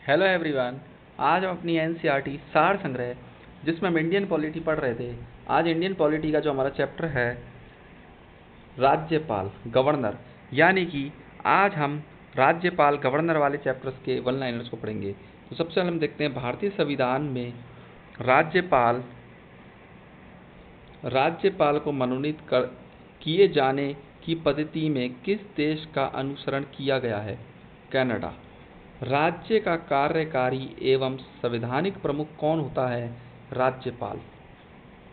Hello everyone. आज हम अपनी एनसीईआरटी सार संग्रह जिसमें हम इंडियन पॉलिटी पढ़ रहे थे, आज इंडियन पॉलिटी का जो हमारा चैप्टर है राज्यपाल गवर्नर, यानी कि आज हम राज्यपाल गवर्नर वाले चैप्टर्स के वन लाइनर्स को पढ़ेंगे। तो सबसे पहले हम देखते हैं भारतीय संविधान में राज्यपाल को मनोनीत किए जाने की पद्धति में किस देश का अनुसरण किया गया है? कनाडा। राज्य का कार्यकारी एवं संवैधानिक प्रमुख कौन होता है? राज्यपाल।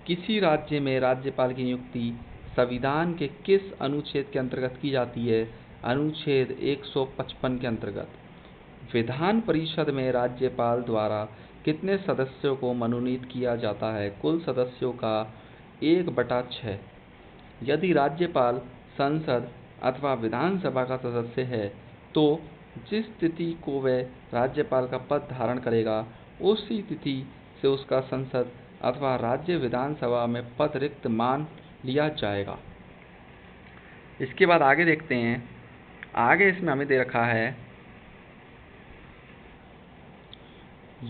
किसी राज्य में राज्यपाल की नियुक्ति संविधान के किस अनुच्छेद के अंतर्गत की जाती है? अनुच्छेद 155 के अंतर्गत। विधान परिषद में राज्यपाल द्वारा कितने सदस्यों को मनोनीत किया जाता है? कुल सदस्यों का 1/6। यदि राज्यपाल संसद अथवा विधानसभा का सदस्य है तो जिस तिथि को वह राज्यपाल का पद धारण करेगा उसी तिथि से उसका संसद अथवा राज्य विधानसभा में पद रिक्त मान लिया जाएगा। इसके बाद आगे देखते हैं। आगे इसमें हमें दे रखा है,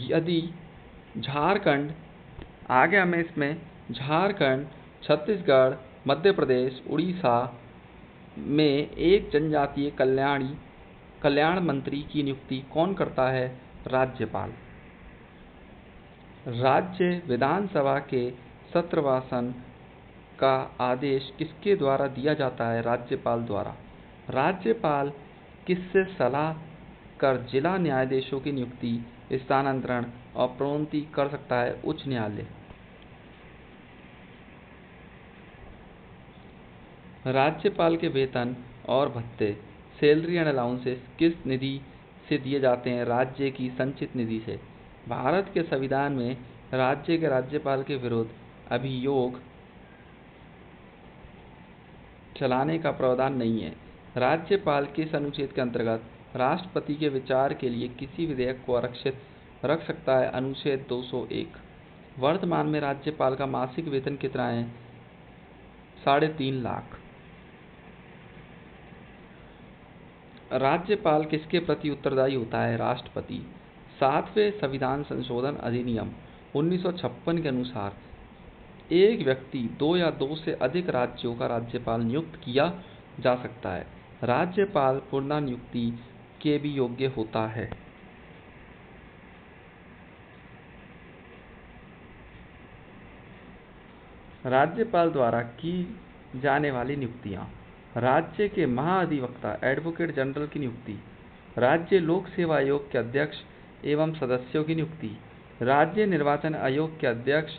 यदि झारखंड, आगे हमें इसमें झारखंड, छत्तीसगढ़, मध्य प्रदेश, उड़ीसा में एक जनजातीय कल्याण मंत्री की नियुक्ति कौन करता है? राज्यपाल। राज्य विधानसभा के सत्रवासन का आदेश किसके द्वारा दिया जाता है? राज्यपाल द्वारा। राज्यपाल किससे सलाह कर जिला न्यायाधीशों की नियुक्ति, स्थानांतरण और प्रोन्नति कर सकता है? उच्च न्यायालय। राज्यपाल के वेतन और भत्ते, सैलरी एंड अलाउंसेस किस निधि से दिए जाते हैं? राज्य की संचित निधि से। भारत के संविधान में राज्य के राज्यपाल के विरुद्ध अभियोग चलाने का प्रावधान नहीं है। राज्यपाल किस अनुच्छेद के अंतर्गत राष्ट्रपति के विचार के लिए किसी विधेयक को आरक्षित रख सकता है? अनुच्छेद 201। वर्तमान में राज्यपाल का मासिक वेतन कितना है? 3.5 लाख। राज्यपाल किसके प्रति उत्तरदायी होता है? राष्ट्रपति। 7वें संविधान संशोधन अधिनियम 1956 के अनुसार एक व्यक्ति 2 या 2 से अधिक राज्यों का राज्यपाल नियुक्त किया जा सकता है। राज्यपाल पुनर्नियुक्ति के भी योग्य होता है। राज्यपाल द्वारा की जाने वाली नियुक्तियां। राज्य के महाधिवक्ता एडवोकेट जनरल की नियुक्ति, राज्य लोक सेवा आयोग के अध्यक्ष एवं सदस्यों की नियुक्ति, राज्य निर्वाचन आयोग के अध्यक्ष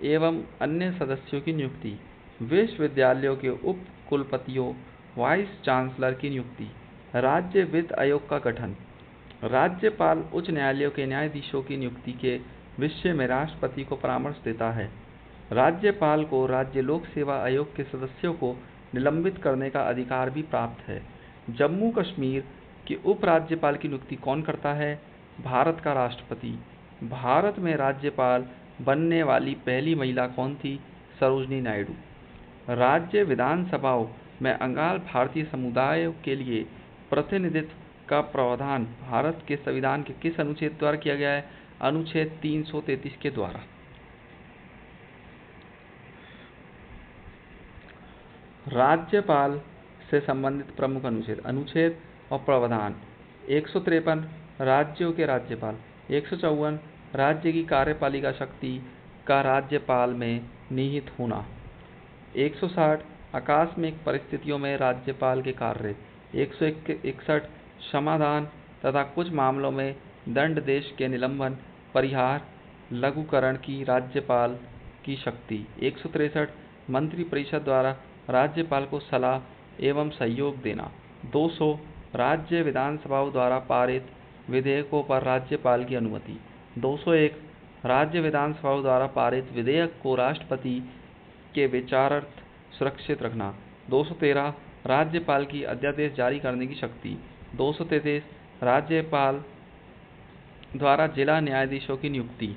एवं अन्य सदस्यों की नियुक्ति, विश्वविद्यालयों के उप कुलपतियों वाइस चांसलर की नियुक्ति, राज्य वित्त आयोग का गठन। राज्यपाल उच्च न्यायालयों के न्यायाधीशों की नियुक्ति के विषय में राष्ट्रपति को परामर्श देता है। राज्यपाल को राज्य लोक सेवा आयोग के सदस्यों को निलंबित करने का अधिकार भी प्राप्त है। जम्मू कश्मीर के उपराज्यपाल की नियुक्ति कौन करता है? भारत का राष्ट्रपति। भारत में राज्यपाल बनने वाली पहली महिला कौन थी? सरोजनी नायडू। राज्य विधानसभाओं में अंगाल भारतीय समुदायों के लिए प्रतिनिधित्व का प्रावधान भारत के संविधान के किस अनुच्छेद द्वारा किया गया है? अनुच्छेद 333 के द्वारा। राज्यपाल से संबंधित प्रमुख अनुच्छेद और प्रावधान। 153 राज्यों के राज्यपाल। 154 राज्य की कार्यपालिका शक्ति का राज्यपाल में निहित होना। 160 आकस्मिक परिस्थितियों में राज्यपाल के कार्य। 161 समाधान तथा कुछ मामलों में दंडादेश के निलंबन, परिहार, लघुकरण की राज्यपाल की शक्ति। 163 मंत्रिपरिषद द्वारा राज्यपाल को सलाह एवं सहयोग देना। 200 राज्य विधानसभाओं द्वारा पारित विधेयकों पर राज्यपाल की अनुमति। 201 राज्य विधानसभाओं द्वारा पारित विधेयक को राष्ट्रपति के विचारार्थ सुरक्षित रखना। 213 राज्यपाल की अध्यादेश जारी करने की शक्ति। 233 राज्यपाल द्वारा जिला न्यायाधीशों की नियुक्ति।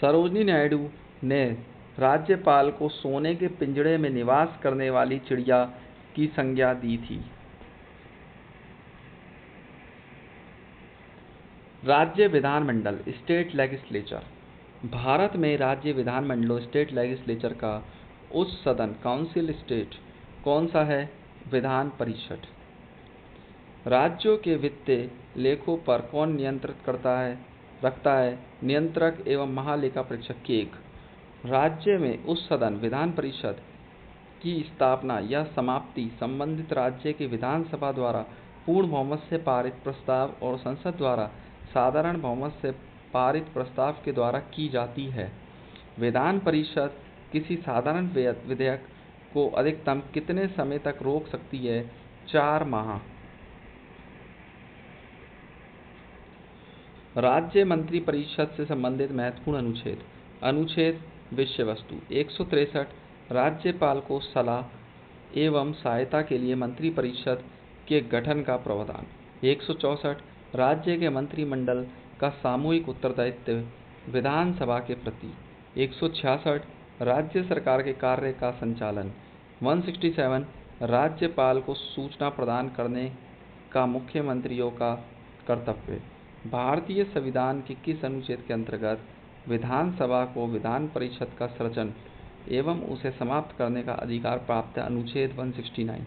सरोजनी नायडू ने राज्यपाल को सोने के पिंजड़े में निवास करने वाली चिड़िया की संज्ञा दी थी। राज्य विधानमंडल स्टेट लेजिस्लेचर। भारत में राज्य विधानमंडलों स्टेट लेजिस्लेचर का उच्च सदन काउंसिल स्टेट कौन सा है? विधान परिषद। राज्यों के वित्तीय लेखों पर कौन नियंत्रित रखता है? नियंत्रक एवं महालेखा परीक्षक केग। राज्य में उच्च सदन विधान परिषद की स्थापना या समाप्ति संबंधित राज्य की विधानसभा द्वारा पूर्ण बहुमत से पारित प्रस्ताव और संसद द्वारा साधारण बहुमत से पारित प्रस्ताव के द्वारा की जाती है। विधान परिषद किसी साधारण विधेयक को अधिकतम कितने समय तक रोक सकती है? 4 माह। राज्य मंत्री परिषद से संबंधित महत्वपूर्ण अनुच्छेद। अनुच्छेद विषय वस्तु 163 राज्यपाल को सलाह एवं सहायता के लिए मंत्री परिषद के गठन का प्रावधान। 164 राज्य के मंत्रिमंडल का सामूहिक उत्तरदायित्व विधानसभा के प्रति। 166 राज्य सरकार के कार्य का संचालन। 167 राज्यपाल को सूचना प्रदान करने का मुख्यमंत्रियों का कर्तव्य। भारतीय संविधान के किस अनुच्छेद के अंतर्गत विधानसभा को विधान परिषद का सृजन एवं उसे समाप्त करने का अधिकार प्राप्त है? अनुच्छेद 169।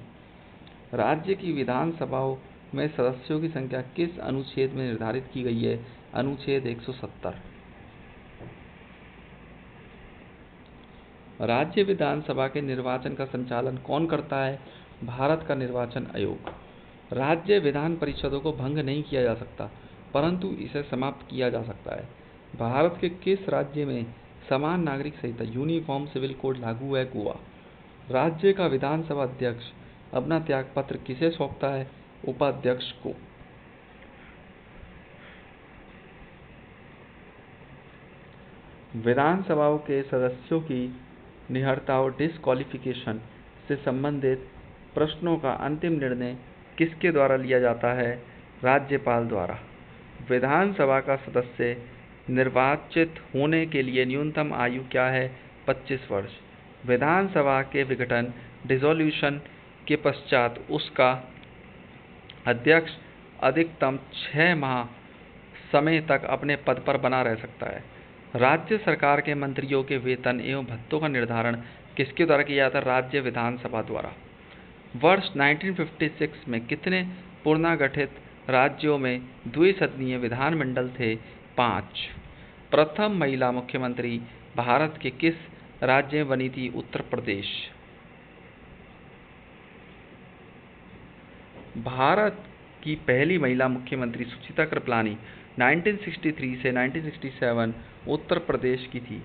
राज्य की विधानसभाओं में सदस्यों की संख्या किस अनुच्छेद में निर्धारित की गई है? अनुच्छेद 170। राज्य विधानसभा के निर्वाचन का संचालन कौन करता है? भारत का निर्वाचन आयोग। राज्य विधान परिषदों को भंग नहीं किया जा सकता, परंतु इसे समाप्त किया जा सकता है। भारत के किस राज्य में समान नागरिक संहिता यूनिफॉर्म सिविल कोड लागू है? गोवा। राज्य का विधानसभा अध्यक्ष अपना त्याग पत्र किसे सौंपता है? उपाध्यक्ष को। विधानसभाओं के सदस्यों की निहरता और डिस्क्वालिफिकेशन से संबंधित प्रश्नों का अंतिम निर्णय किसके द्वारा लिया जाता है? राज्यपाल द्वारा। विधानसभा का सदस्य निर्वाचित होने के लिए न्यूनतम आयु क्या है? 25 वर्ष। विधानसभा के विघटन डिसॉल्यूशन के पश्चात उसका अध्यक्ष अधिकतम 6 माह समय तक अपने पद पर बना रह सकता है। राज्य सरकार के मंत्रियों के वेतन एवं भत्तों का निर्धारण किसके द्वारा किया जाता है? राज्य विधानसभा द्वारा। वर्ष 1956 में कितने पुनर्गठित राज्यों में द्विसदनीय विधानमंडल थे? 5। प्रथम महिला मुख्यमंत्री भारत के किस राज्य में बनी थी? उत्तर प्रदेश। भारत की पहली महिला मुख्यमंत्री सुचित्रा कृपलानी 1963 से 1967 उत्तर प्रदेश की थी।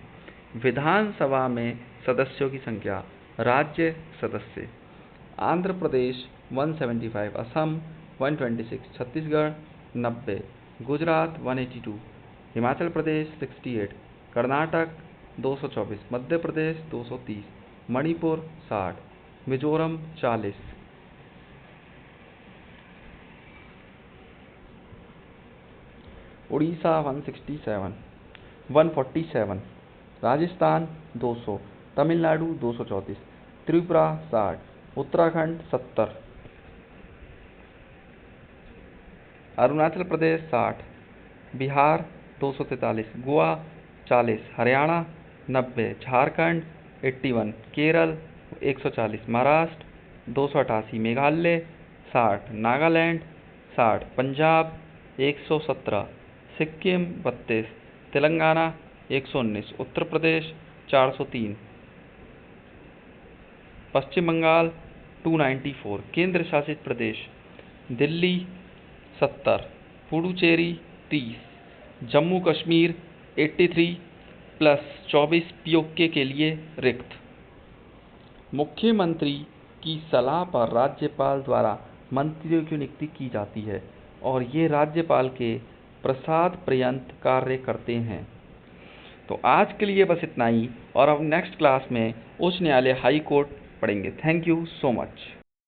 विधानसभा में सदस्यों की संख्या। राज्य सदस्य आंध्र प्रदेश 175, असम 126, छत्तीसगढ़ 90, गुजरात 182, हिमाचल प्रदेश 68, कर्नाटक 224, मध्य प्रदेश 230, मणिपुर 60, मिजोरम 40। उड़ीसा 147, राजस्थान 200, तमिलनाडु 234, त्रिपुरा 60, उत्तराखंड 70, अरुणाचल प्रदेश 60, बिहार 243, गोवा 40, हरियाणा 90, झारखंड 81, केरल 140, महाराष्ट्र 288, मेघालय 60, नागालैंड 60, पंजाब 117, सिक्किम 32, तेलंगाना 119, उत्तर प्रदेश 403, पश्चिम बंगाल 294, केंद्र शासित प्रदेश दिल्ली 70, पुडुचेरी 30, जम्मू कश्मीर 83 प्लस 24 पीओके के लिए रिक्त। मुख्यमंत्री की सलाह पर राज्यपाल द्वारा मंत्रियों की नियुक्ति की जाती है और ये राज्यपाल के प्रसाद पर्यंत कार्य करते हैं। तो आज के लिए बस इतना ही और अब नेक्स्ट क्लास में उच्च न्यायालय हाई कोर्ट पढ़ेंगे। Thank you so much.